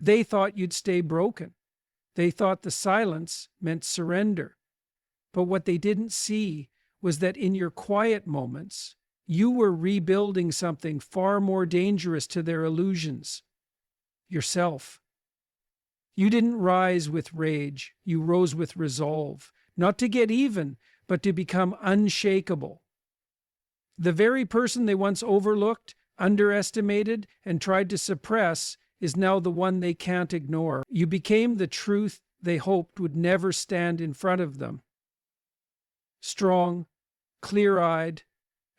They thought you'd stay broken. They thought the silence meant surrender. But what they didn't see was that in your quiet moments, you were rebuilding something far more dangerous to their illusions: yourself. You didn't rise with rage, you rose with resolve, not to get even, but to become unshakable. The very person they once overlooked, underestimated, and tried to suppress is now the one they can't ignore. You became the truth they hoped would never stand in front of them. Strong, clear-eyed,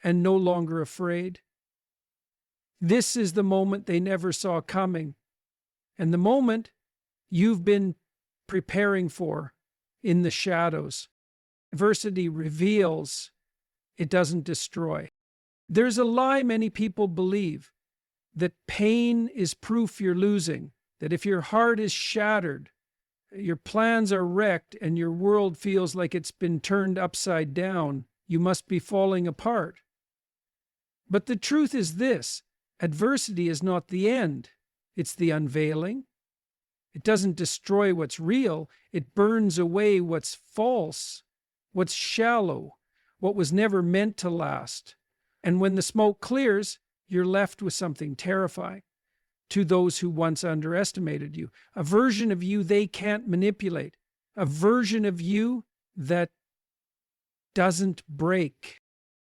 and no longer afraid. This is the moment they never saw coming, and the moment you've been preparing for in the shadows. Adversity reveals, it doesn't destroy. There's a lie many people believe, that pain is proof you're losing, that if your heart is shattered, your plans are wrecked, and your world feels like it's been turned upside down, you must be falling apart. But the truth is this: adversity is not the end, it's the unveiling. It doesn't destroy what's real, it burns away what's false, what's shallow, what was never meant to last. And when the smoke clears, you're left with something terrifying to those who once underestimated you. A version of you they can't manipulate. A version of you that doesn't break.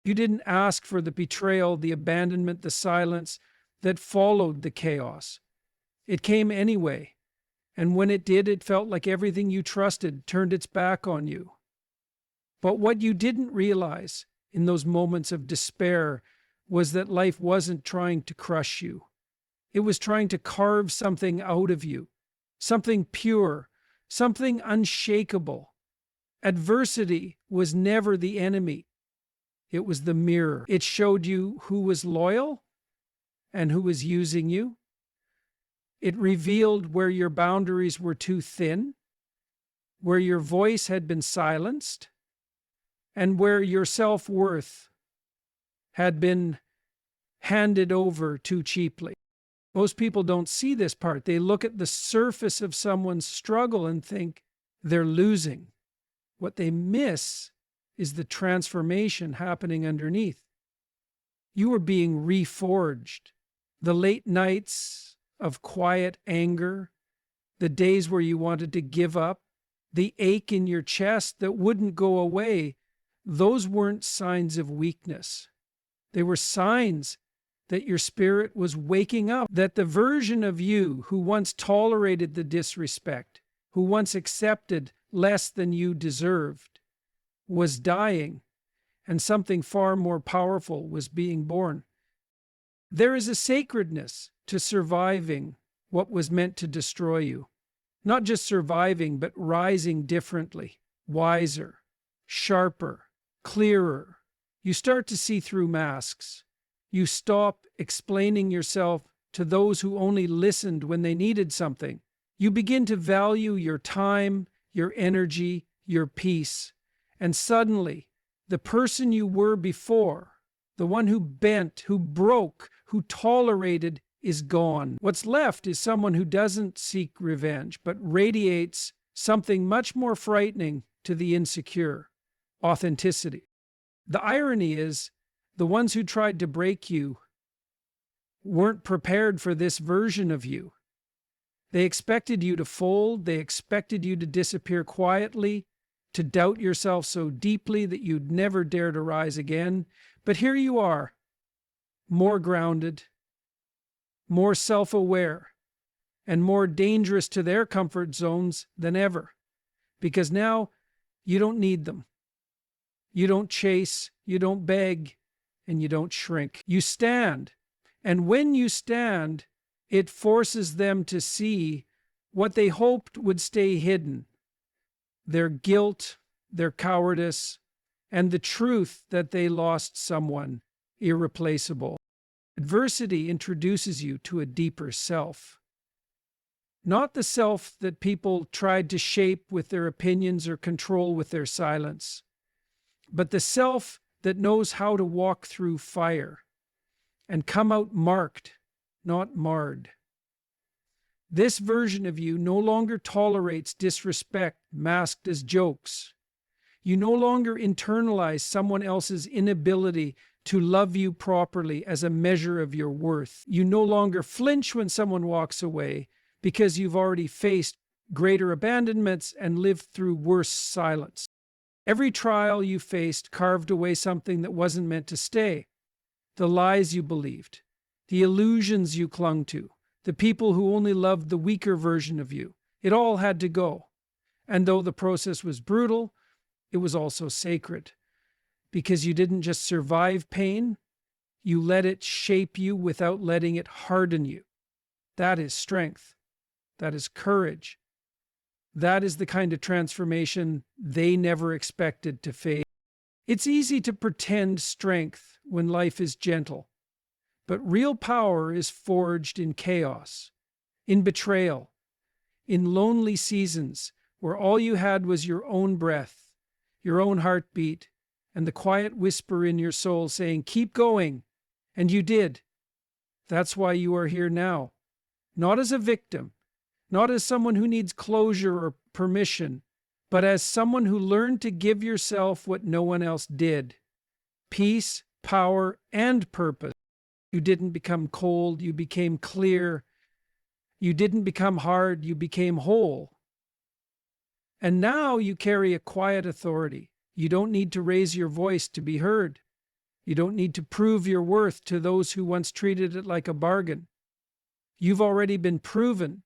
You didn't ask for the betrayal, the abandonment, the silence that followed the chaos. It came anyway. And when it did, it felt like everything you trusted turned its back on you. But what you didn't realize in those moments of despair was that life wasn't trying to crush you. It was trying to carve something out of you, something pure, something unshakable. Adversity was never the enemy. It was the mirror. It showed you who was loyal and who was using you. It revealed where your boundaries were too thin, where your voice had been silenced, and where your self-worth had been handed over too cheaply. Most people don't see this part. They look at the surface of someone's struggle and think they're losing. What they miss is the transformation happening underneath. You were being reforged. The late nights of quiet anger, the days where you wanted to give up, the ache in your chest that wouldn't go away, those weren't signs of weakness. They were signs that your spirit was waking up, that the version of you who once tolerated the disrespect, who once accepted less than you deserved, was dying, and something far more powerful was being born. There is a sacredness to surviving what was meant to destroy you. Not just surviving, but rising differently, wiser, sharper, clearer. You start to see through masks. You stop explaining yourself to those who only listened when they needed something. You begin to value your time, your energy, your peace. And suddenly, the person you were before, the one who bent, who broke, who tolerated, is gone. What's left is someone who doesn't seek revenge, but radiates something much more frightening to the insecure: authenticity. The irony is, the ones who tried to break you weren't prepared for this version of you. They expected you to fold, they expected you to disappear quietly, to doubt yourself so deeply that you'd never dare to rise again. But here you are, more grounded, more self-aware, and more dangerous to their comfort zones than ever. Because now you don't need them. You don't chase, you don't beg, and you don't shrink. You stand. And when you stand, it forces them to see what they hoped would stay hidden: their guilt, their cowardice, and the truth that they lost someone irreplaceable. Adversity introduces you to a deeper self. Not the self that people tried to shape with their opinions or control with their silence, but the self that knows how to walk through fire and come out marked, not marred. This version of you no longer tolerates disrespect masked as jokes. You no longer internalize someone else's inability to love you properly as a measure of your worth. You no longer flinch when someone walks away because you've already faced greater abandonments and lived through worse silence. Every trial you faced carved away something that wasn't meant to stay. The lies you believed, the illusions you clung to, the people who only loved the weaker version of you. It all had to go. And though the process was brutal, it was also sacred. Because you didn't just survive pain, you let it shape you without letting it harden you. That is strength. That is courage. That is the kind of transformation they never expected to face. It's easy to pretend strength when life is gentle, but real power is forged in chaos, in betrayal, in lonely seasons where all you had was your own breath, your own heartbeat, and the quiet whisper in your soul saying, "Keep going." And you did. That's why you are here now. Not as a victim, not as someone who needs closure or permission, but as someone who learned to give yourself what no one else did: peace, power, and purpose. You didn't become cold, you became clear. You didn't become hard, you became whole. And now you carry a quiet authority. You don't need to raise your voice to be heard. You don't need to prove your worth to those who once treated it like a bargain. You've already been proven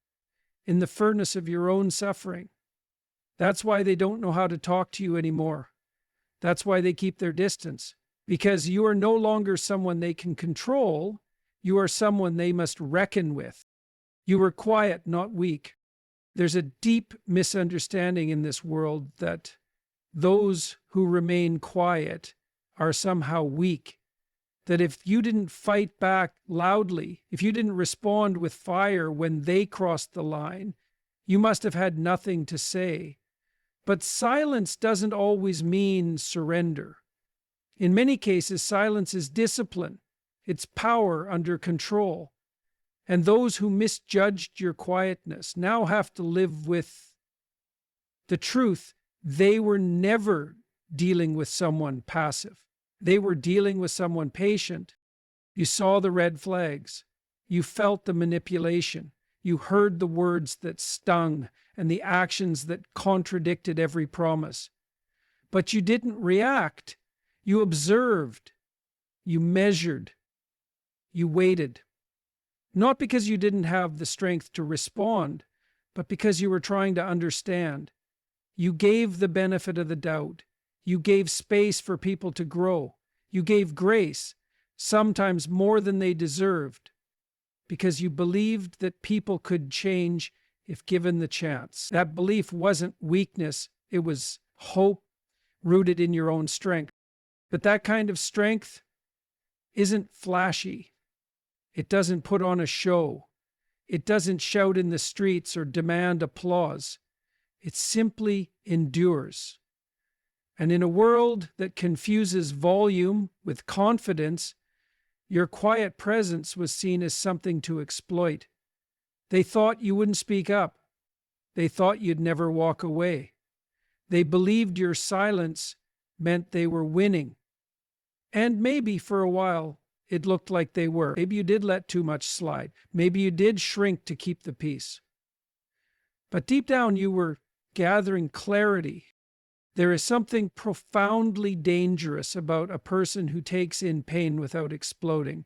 in the furnace of your own suffering. That's why they don't know how to talk to you anymore. That's why they keep their distance. Because you are no longer someone they can control. You are someone they must reckon with. You were quiet, not weak. There's a deep misunderstanding in this world that those who remain quiet are somehow weak. That if you didn't fight back loudly, if you didn't respond with fire when they crossed the line, you must have had nothing to say. But silence doesn't always mean surrender. In many cases, silence is discipline. It's power under control. And those who misjudged your quietness now have to live with the truth. They were never dealing with someone passive. They were dealing with someone patient. You saw the red flags. You felt the manipulation. You heard the words that stung and the actions that contradicted every promise. But you didn't react. You observed. You measured. You waited. Not because you didn't have the strength to respond, but because you were trying to understand. You gave the benefit of the doubt. You gave space for people to grow. You gave grace, sometimes more than they deserved, because you believed that people could change if given the chance. That belief wasn't weakness. It was hope rooted in your own strength. But that kind of strength isn't flashy. It doesn't put on a show. It doesn't shout in the streets or demand applause. It simply endures. And in a world that confuses volume with confidence, your quiet presence was seen as something to exploit. They thought you wouldn't speak up. They thought you'd never walk away. They believed your silence meant they were winning. And maybe for a while, it looked like they were. Maybe you did let too much slide. Maybe you did shrink to keep the peace. But deep down, you were gathering clarity. There is something profoundly dangerous about a person who takes in pain without exploding.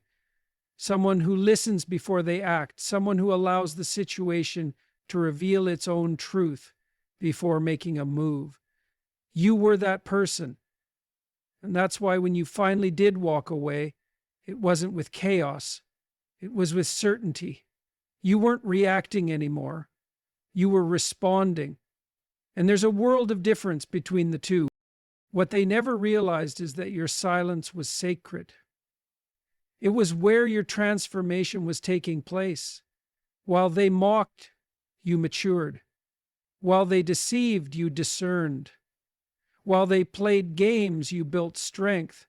Someone who listens before they act. Someone who allows the situation to reveal its own truth before making a move. You were that person. And that's why when you finally did walk away, it wasn't with chaos. It was with certainty. You weren't reacting anymore. You were responding. And there's a world of difference between the two. What they never realized is that your silence was sacred. It was where your transformation was taking place. While they mocked, you matured. While they deceived, you discerned. While they played games, you built strength.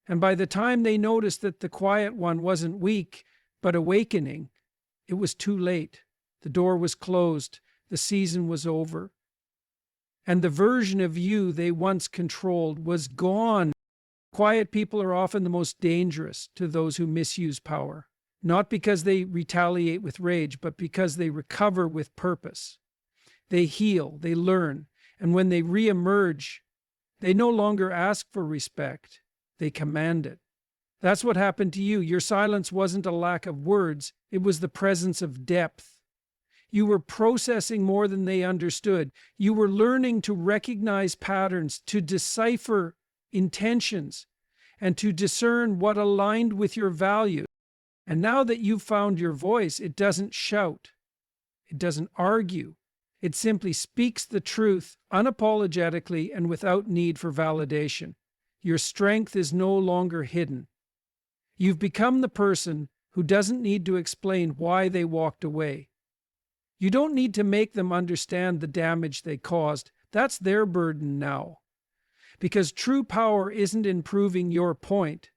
And by the time they noticed that the quiet one wasn't weak, but awakening, it was too late. The door was closed. The season was over. And the version of you they once controlled was gone. Quiet people are often the most dangerous to those who misuse power, not because they retaliate with rage, but because they recover with purpose. They heal, they learn, and when they reemerge, they no longer ask for respect, they command it. That's what happened to you. Your silence wasn't a lack of words, it was the presence of depth. You were processing more than they understood. You were learning to recognize patterns, to decipher intentions, and to discern what aligned with your values. And now that you've found your voice, it doesn't shout. It doesn't argue. It simply speaks the truth unapologetically and without need for validation. Your strength is no longer hidden. You've become the person who doesn't need to explain why they walked away. You don't need to make them understand the damage they caused. That's their burden now. Because true power isn't in proving your point.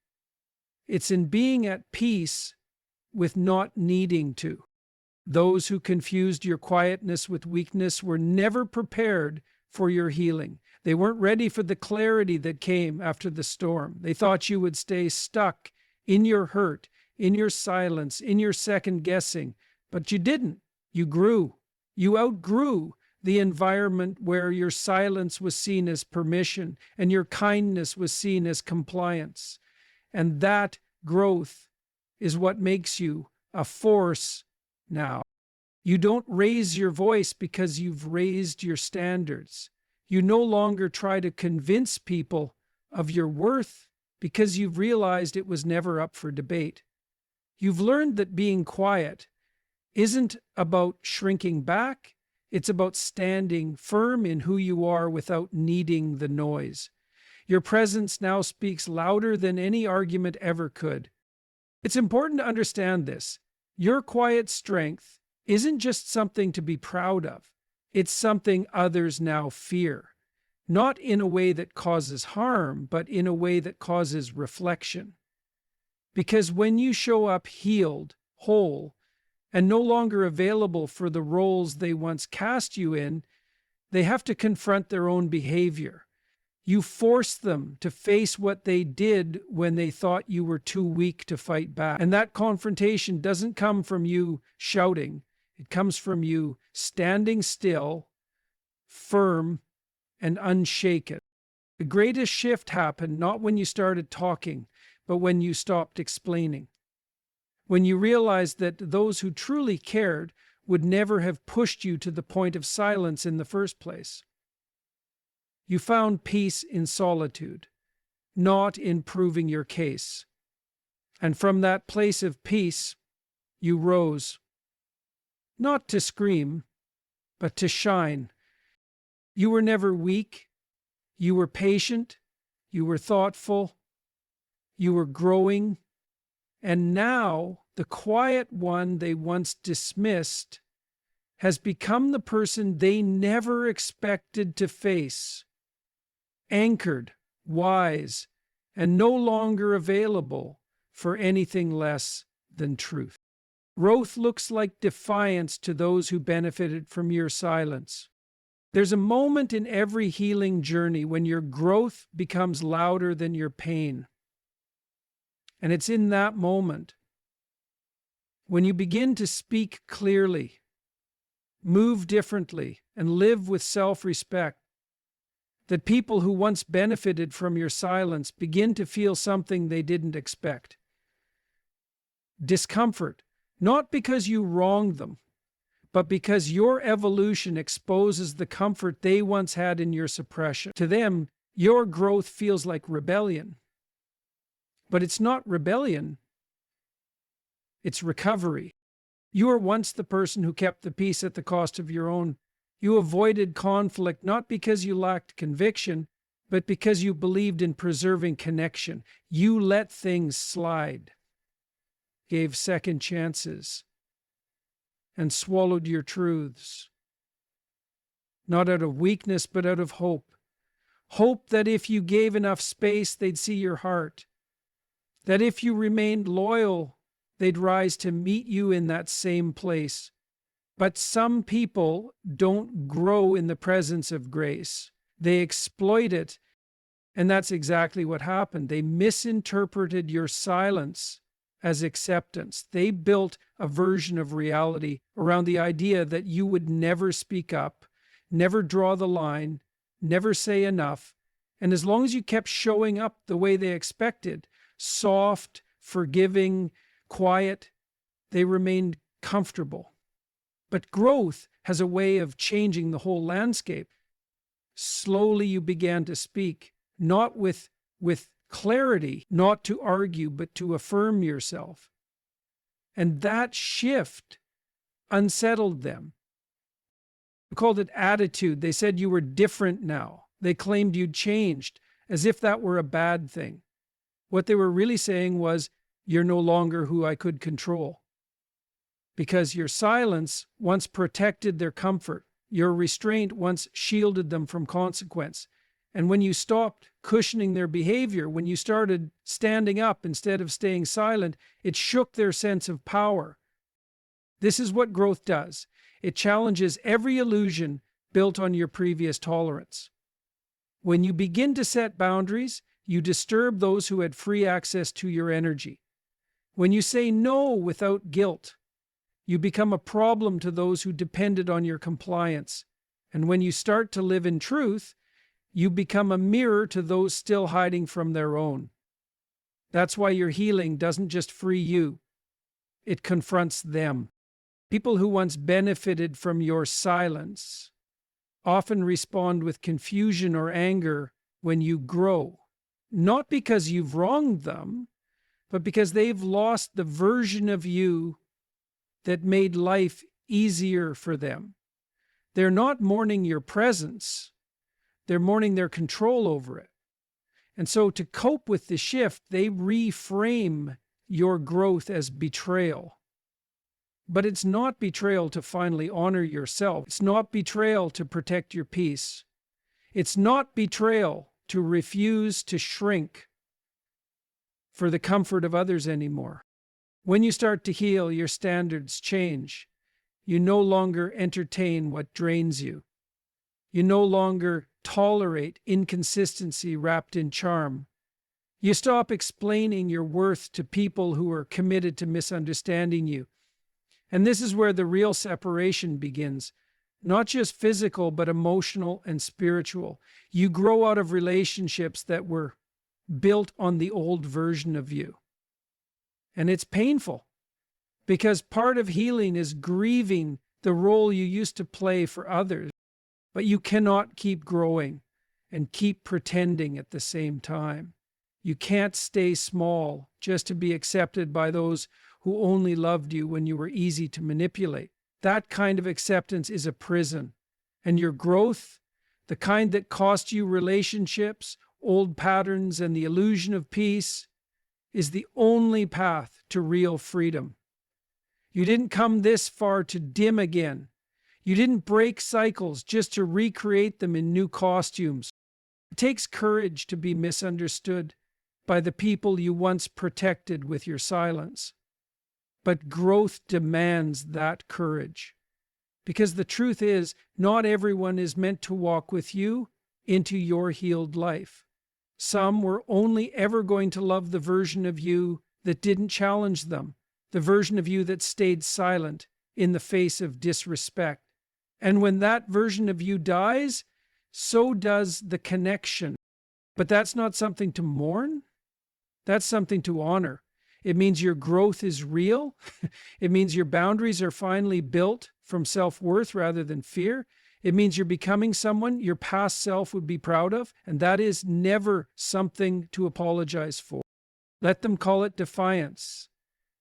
It's in being at peace with not needing to. Those who confused your quietness with weakness were never prepared for your healing. They weren't ready for the clarity that came after the storm. They thought you would stay stuck in your hurt, in your silence, in your second guessing. But you didn't. You grew. You outgrew the environment where your silence was seen as permission and your kindness was seen as compliance. And that growth is what makes you a force now. You don't raise your voice because you've raised your standards. You no longer try to convince people of your worth because you've realized it was never up for debate. You've learned that being quiet isn't about shrinking back, it's about standing firm in who you are without needing the noise. Your presence now speaks louder than any argument ever could. It's important to understand this. Your quiet strength isn't just something to be proud of. It's something others now fear. Not in a way that causes harm, but in a way that causes reflection. Because when you show up healed, whole, and no longer available for the roles they once cast you in, they have to confront their own behavior. You force them to face what they did when they thought you were too weak to fight back. And that confrontation doesn't come from you shouting. It comes from you standing still, firm, and unshaken. The greatest shift happened not when you started talking, but when you stopped explaining. When you realized that those who truly cared would never have pushed you to the point of silence in the first place. You found peace in solitude, not in proving your case. And from that place of peace, you rose, not to scream, but to shine. You were never weak. You were patient. You were thoughtful. You were growing. And now, the quiet one they once dismissed has become the person they never expected to face. Anchored, wise, and no longer available for anything less than truth. Growth looks like defiance to those who benefited from your silence. There's a moment in every healing journey when your growth becomes louder than your pain. And it's in that moment, when you begin to speak clearly, move differently, and live with self-respect, that people who once benefited from your silence begin to feel something they didn't expect. Discomfort, not because you wronged them, but because your evolution exposes the comfort they once had in your suppression. To them, your growth feels like rebellion. But it's not rebellion, it's recovery. You were once the person who kept the peace at the cost of your own. You avoided conflict not because you lacked conviction, but because you believed in preserving connection. You let things slide, gave second chances, and swallowed your truths. Not out of weakness, but out of hope. Hope that if you gave enough space, they'd see your heart. That if you remained loyal, they'd rise to meet you in that same place. But some people don't grow in the presence of grace. They exploit it, and that's exactly what happened. They misinterpreted your silence as acceptance. They built a version of reality around the idea that you would never speak up, never draw the line, never say enough. And as long as you kept showing up the way they expected, soft, forgiving, quiet, they remained comfortable. But growth has a way of changing the whole landscape. Slowly you began to speak, not with clarity, not to argue, but to affirm yourself. And that shift unsettled them. We called it attitude. They said you were different now. They claimed you'd changed, as if that were a bad thing. What they were really saying was, you're no longer who I could control. Because your silence once protected their comfort. Your restraint once shielded them from consequence. And when you stopped cushioning their behavior, when you started standing up instead of staying silent, it shook their sense of power. This is what growth does. It challenges every illusion built on your previous tolerance. When you begin to set boundaries, you disturb those who had free access to your energy. When you say no without guilt, you become a problem to those who depended on your compliance. And when you start to live in truth, you become a mirror to those still hiding from their own. That's why your healing doesn't just free you, it confronts them. People who once benefited from your silence often respond with confusion or anger when you grow. Not because you've wronged them, but because they've lost the version of you that made life easier for them. They're not mourning your presence, they're mourning their control over it. And so to cope with the shift, they reframe your growth as betrayal. But it's not betrayal to finally honor yourself. It's not betrayal to protect your peace. It's not betrayal to refuse to shrink for the comfort of others anymore. When you start to heal, your standards change. You no longer entertain what drains you. You no longer tolerate inconsistency wrapped in charm. You stop explaining your worth to people who are committed to misunderstanding you. And this is where the real separation begins. Not just physical, but emotional and spiritual. You grow out of relationships that were built on the old version of you. And it's painful, because part of healing is grieving the role you used to play for others. But you cannot keep growing and keep pretending at the same time. You can't stay small just to be accepted by those who only loved you when you were easy to manipulate. That kind of acceptance is a prison. And your growth, the kind that cost you relationships, old patterns, and the illusion of peace, is the only path to real freedom. You didn't come this far to dim again. You didn't break cycles just to recreate them in new costumes. It takes courage to be misunderstood by the people you once protected with your silence. But growth demands that courage. Because the truth is, not everyone is meant to walk with you into your healed life. Some were only ever going to love the version of you that didn't challenge them, the version of you that stayed silent in the face of disrespect. And when that version of you dies, so does the connection. But that's not something to mourn. That's something to honor. It means your growth is real. It means your boundaries are finally built from self-worth rather than fear. It means you're becoming someone your past self would be proud of, and that is never something to apologize for. Let them call it defiance.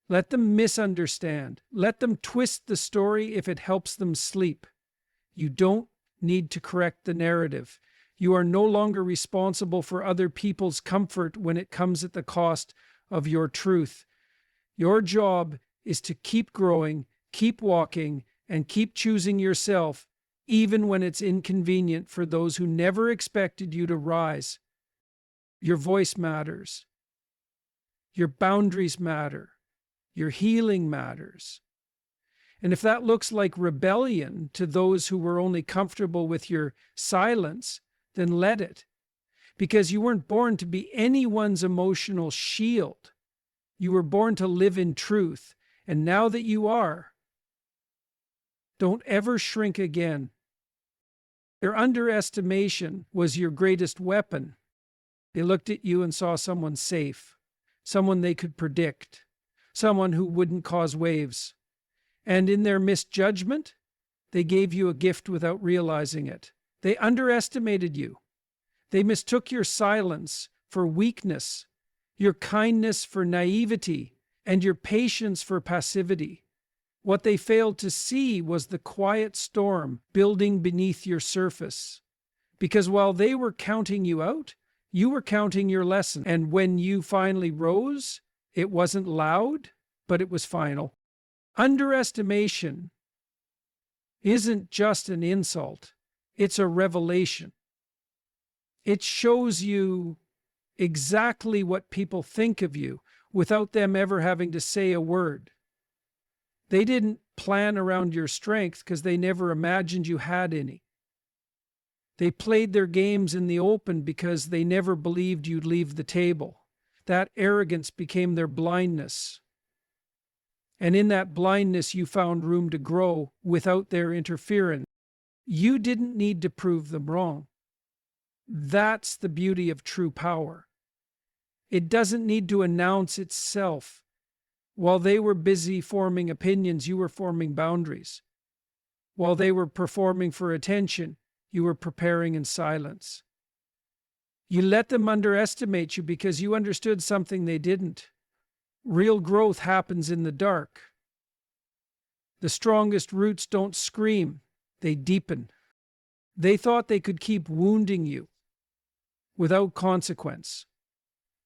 Let them misunderstand. Let them twist the story if it helps them sleep. You don't need to correct the narrative. You are no longer responsible for other people's comfort when it comes at the cost of your truth. Your job is to keep growing, keep walking, and keep choosing yourself, even when it's inconvenient for those who never expected you to rise. Your voice matters. Your boundaries matter. Your healing matters. And if that looks like rebellion to those who were only comfortable with your silence, then let it. Because you weren't born to be anyone's emotional shield. You were born to live in truth. And now that you are, don't ever shrink again. Their underestimation was your greatest weapon. They looked at you and saw someone safe, someone they could predict, someone who wouldn't cause waves. And in their misjudgment, they gave you a gift without realizing it. They underestimated you. They mistook your silence for weakness, your kindness for naivety, and your patience for passivity. What they failed to see was the quiet storm building beneath your surface. Because while they were counting you out, you were counting your lesson. And when you finally rose, it wasn't loud, but it was final. Underestimation isn't just an insult, it's a revelation. It shows you exactly what people think of you without them ever having to say a word. They didn't plan around your strength because they never imagined you had any. They played their games in the open because they never believed you'd leave the table. That arrogance became their blindness. And in that blindness, you found room to grow without their interference. You didn't need to prove them wrong. That's the beauty of true power. It doesn't need to announce itself. While they were busy forming opinions, you were forming boundaries. While they were performing for attention, you were preparing in silence. You let them underestimate you because you understood something they didn't. Real growth happens in the dark. The strongest roots don't scream, they deepen. They thought they could keep wounding you without consequence.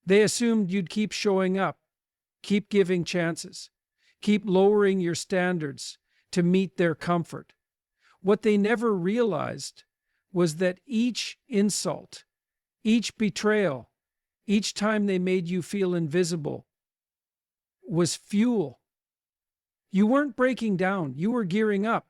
They assumed you'd keep showing up, keep giving chances, keep lowering your standards to meet their comfort. What they never realized was that each insult, each betrayal, each time they made you feel invisible, was fuel. You weren't breaking down, you were gearing up.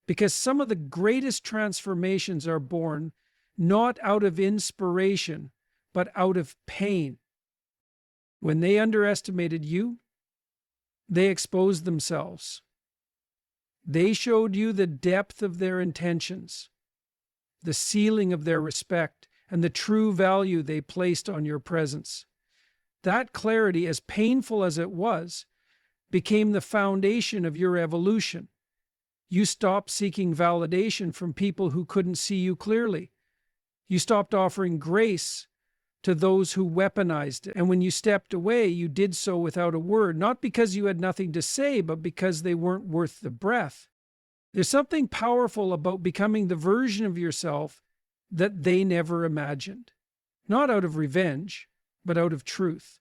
Because some of the greatest transformations are born not out of inspiration, but out of pain. When they underestimated you, they exposed themselves. They showed you the depth of their intentions, the ceiling of their respect, and the true value they placed on your presence. That clarity, as painful as it was, became the foundation of your evolution. You stopped seeking validation from people who couldn't see you clearly. You stopped offering grace to those who weaponized it. And when you stepped away, you did so without a word, not because you had nothing to say, but because they weren't worth the breath. There's something powerful about becoming the version of yourself that they never imagined. Not out of revenge, but out of truth.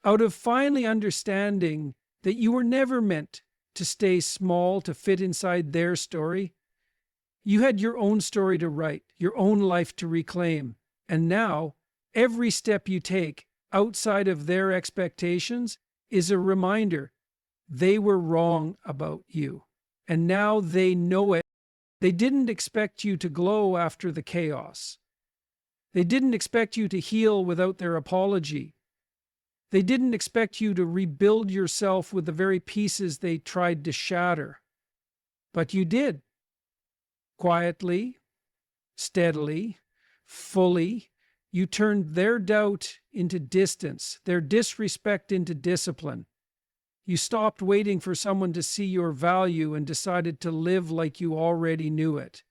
Out of finally understanding that you were never meant to stay small to fit inside their story. You had your own story to write, your own life to reclaim. And now, every step you take outside of their expectations is a reminder they were wrong about you. And now they know it. They didn't expect you to glow after the chaos. They didn't expect you to heal without their apology. They didn't expect you to rebuild yourself with the very pieces they tried to shatter. But you did. Quietly, steadily, fully, you turned their doubt into distance, their disrespect into discipline. You stopped waiting for someone to see your value and decided to live like you already knew it.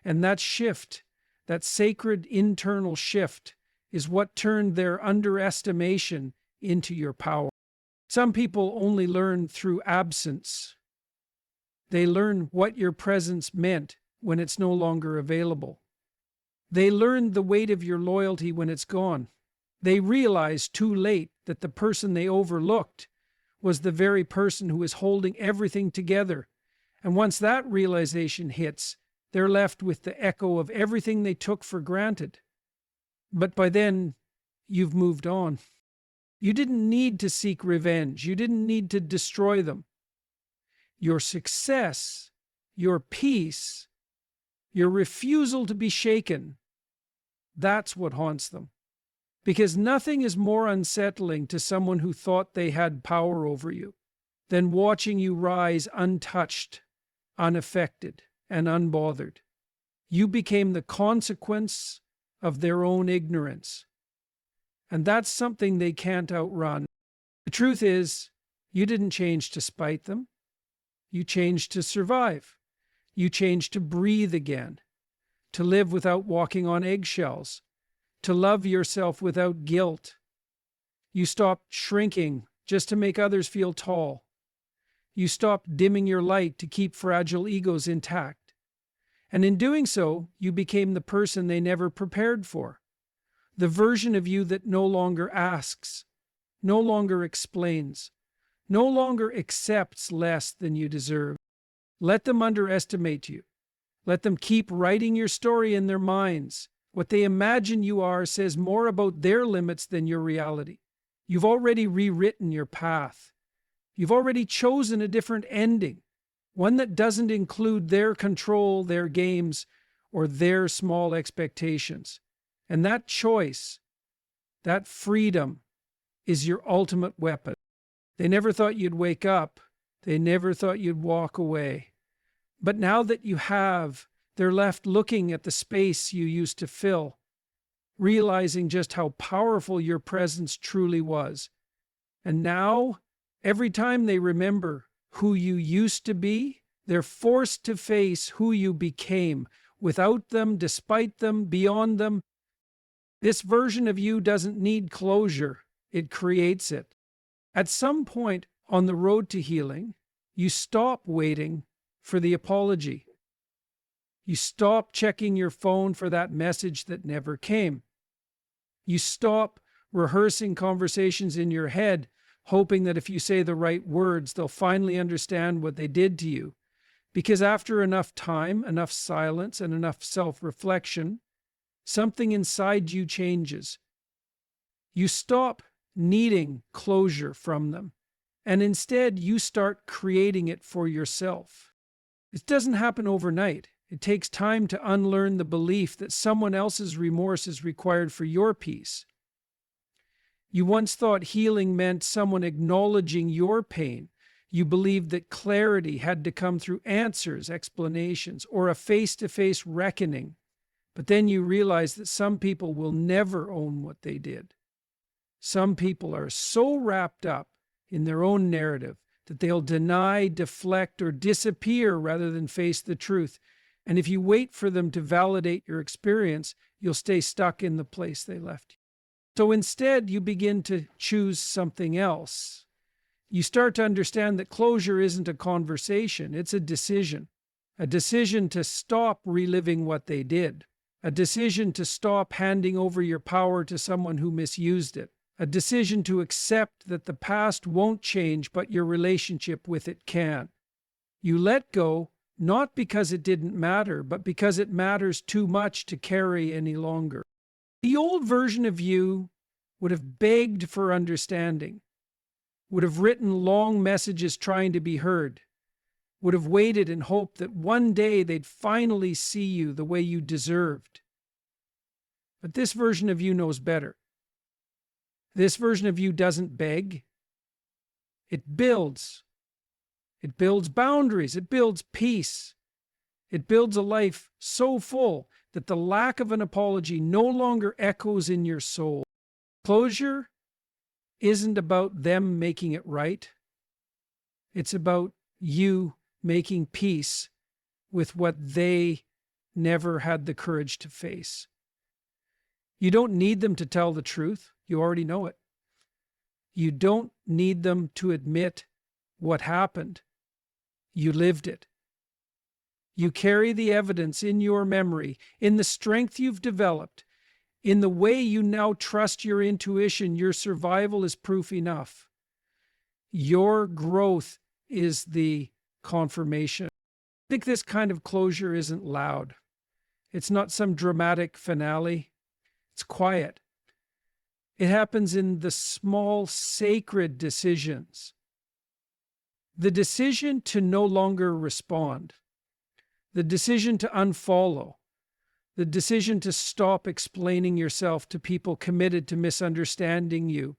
And that shift, that sacred internal shift, is what turned their underestimation into your power. Some people only learn through absence. They learn what your presence meant when it's no longer available. They learn the weight of your loyalty when it's gone. They realize too late that the person they overlooked was the very person who is holding everything together. And once that realization hits, they're left with the echo of everything they took for granted. But by then, you've moved on. You didn't need to seek revenge. You didn't need to destroy them. your success, your peace, your refusal to be shaken. That's what haunts them. Because nothing is more unsettling to someone who thought they had power over you than watching you rise untouched, unaffected, and unbothered. You became the consequence of their own ignorance. And that's something they can't outrun. The truth is, you didn't change to spite them. You changed to survive. You changed to breathe again, to live without walking on eggshells, to love yourself without guilt. You stopped shrinking just to make others feel tall. You stopped dimming your light to keep fragile egos intact. And in doing so, you became the person they never prepared for. The version of you that no longer asks, no longer explains, no longer accepts less than you deserve. Let them underestimate you. Let them keep writing your story in their minds. What they imagine you are says more about their limits than your reality. You've already rewritten your path. You've already chosen a different ending, one that doesn't include their control, their games, or their small expectations. And that choice, that freedom, is your ultimate weapon. They never thought you'd wake up. They never thought you'd walk away. But now that you have, they're left looking at the space you used to fill, realizing just how powerful your presence truly was. And now, every time they remember who you used to be, they're forced to face who you became, without them, despite them, beyond them. This version of you doesn't need closure, it creates it. At some point on the road to healing, you stop waiting for the apology. You stop checking your phone for that message that never came. You stop rehearsing conversations in your head, hoping that if you say the right words, they'll finally understand what they did to you. Because after enough time, enough silence, and enough self-reflection, something inside you changes. You stop needing closure from them, and instead you start creating it for yourself. It doesn't happen overnight. It takes time to unlearn the belief that someone else's remorse is required for your peace. You once thought healing meant someone acknowledging your pain. You believed that clarity had to come through answers, explanations, or a face-to-face reckoning. But then you realize that some people will never own what they did. Some people are so wrapped up in their own narrative that they'll deny, deflect, or disappear rather than face the truth. And if you wait for them to validate your experience, you'll stay stuck in the place they left you. So instead, you begin to choose something else. You start to understand that closure isn't a conversation, it's a decision. A decision to stop reliving what they did. A decision to stop handing over your power to someone who misused it. A decision to accept that the past won't change, but your relationship with it can. You let go, not because it didn't matter, but because it matters too much to carry any longer. The old version of you would have begged for understanding, would have written long messages trying to be heard, would have waited in hope that one day they'd finally see you the way you deserved. But this version of you knows better. This version of you doesn't beg. It builds. It builds boundaries. It builds peace. It builds a life so full that the lack of an apology no longer echoes in your soul. Closure isn't about them making it right. It's about you making peace with what they never had the courage to face. You don't need them to tell the truth. You already know it. You don't need them to admit what happened. You lived it. You carry the evidence in your memory, in the strength you've developed, in the way you now trust your intuition. Your survival is proof enough. Your growth is the confirmation. I think this kind of closure isn't loud. It's not some dramatic finale. It's quiet. It happens in the small, sacred decisions The decision to no longer respond, the decision to unfollow, the decision to stop explaining yourself to people committed to misunderstanding you.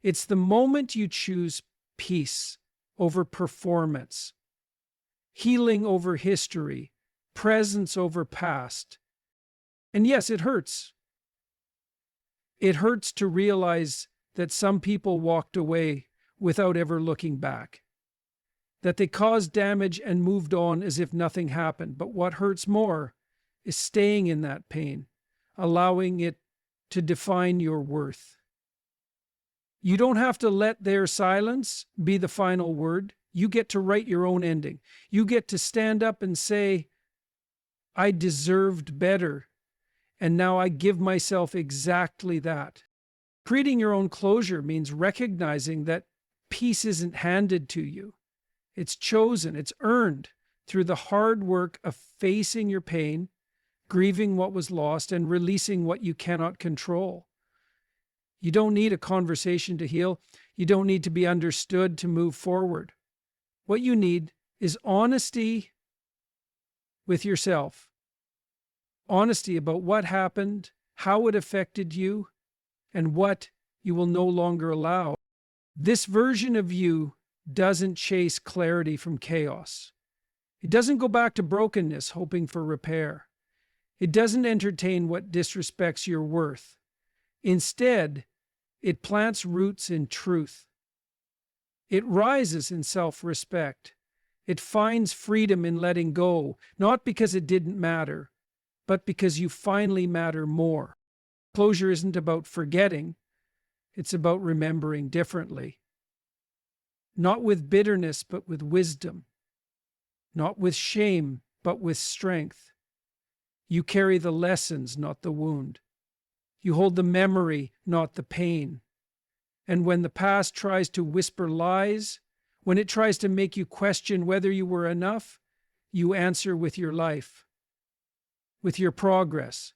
It's the moment you choose peace over performance, healing over history, presence over past. And yes, it hurts. It hurts to realize that some people walked away without ever looking back, that they caused damage and moved on as if nothing happened. But what hurts more is staying in that pain, allowing it to define your worth. You don't have to let their silence be the final word. You get to write your own ending. You get to stand up and say, I deserved better, and now I give myself exactly that. Creating your own closure means recognizing that peace isn't handed to you. It's chosen, it's earned through the hard work of facing your pain, grieving what was lost, and releasing what you cannot control. You don't need a conversation to heal. You don't need to be understood to move forward. What you need is honesty with yourself. Honesty about what happened, how it affected you, and what you will no longer allow. This version of you doesn't chase clarity from chaos. It doesn't go back to brokenness hoping for repair. It doesn't entertain what disrespects your worth. Instead, it plants roots in truth. It rises in self-respect. It finds freedom in letting go, not because it didn't matter, but because you finally matter more. Closure isn't about forgetting. It's about remembering differently. Not with bitterness, but with wisdom. Not with shame, but with strength. You carry the lessons, not the wound. You hold the memory, not the pain. And when the past tries to whisper lies, when it tries to make you question whether you were enough, you answer with your life, with your progress,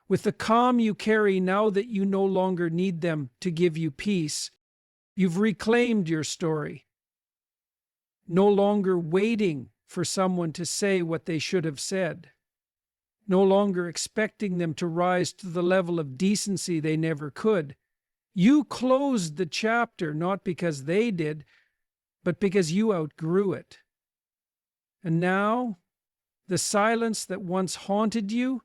with the calm you carry now that you no longer need them to give you peace. You've reclaimed your story, no longer waiting for someone to say what they should have said, no longer expecting them to rise to the level of decency they never could. You closed the chapter not because they did, but because you outgrew it. And now, the silence that once haunted you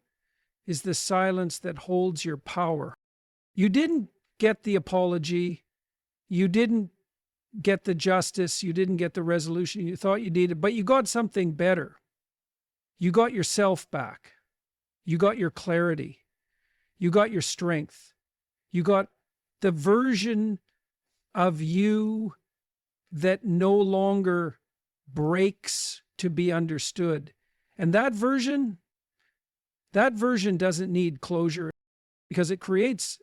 is the silence that holds your power. You didn't get the apology. You didn't get the justice. You didn't get the resolution you thought you needed, but you got something better. You got yourself back. You got your clarity. You got your strength. You got the version of you that no longer breaks to be understood. And that version doesn't need closure because it creates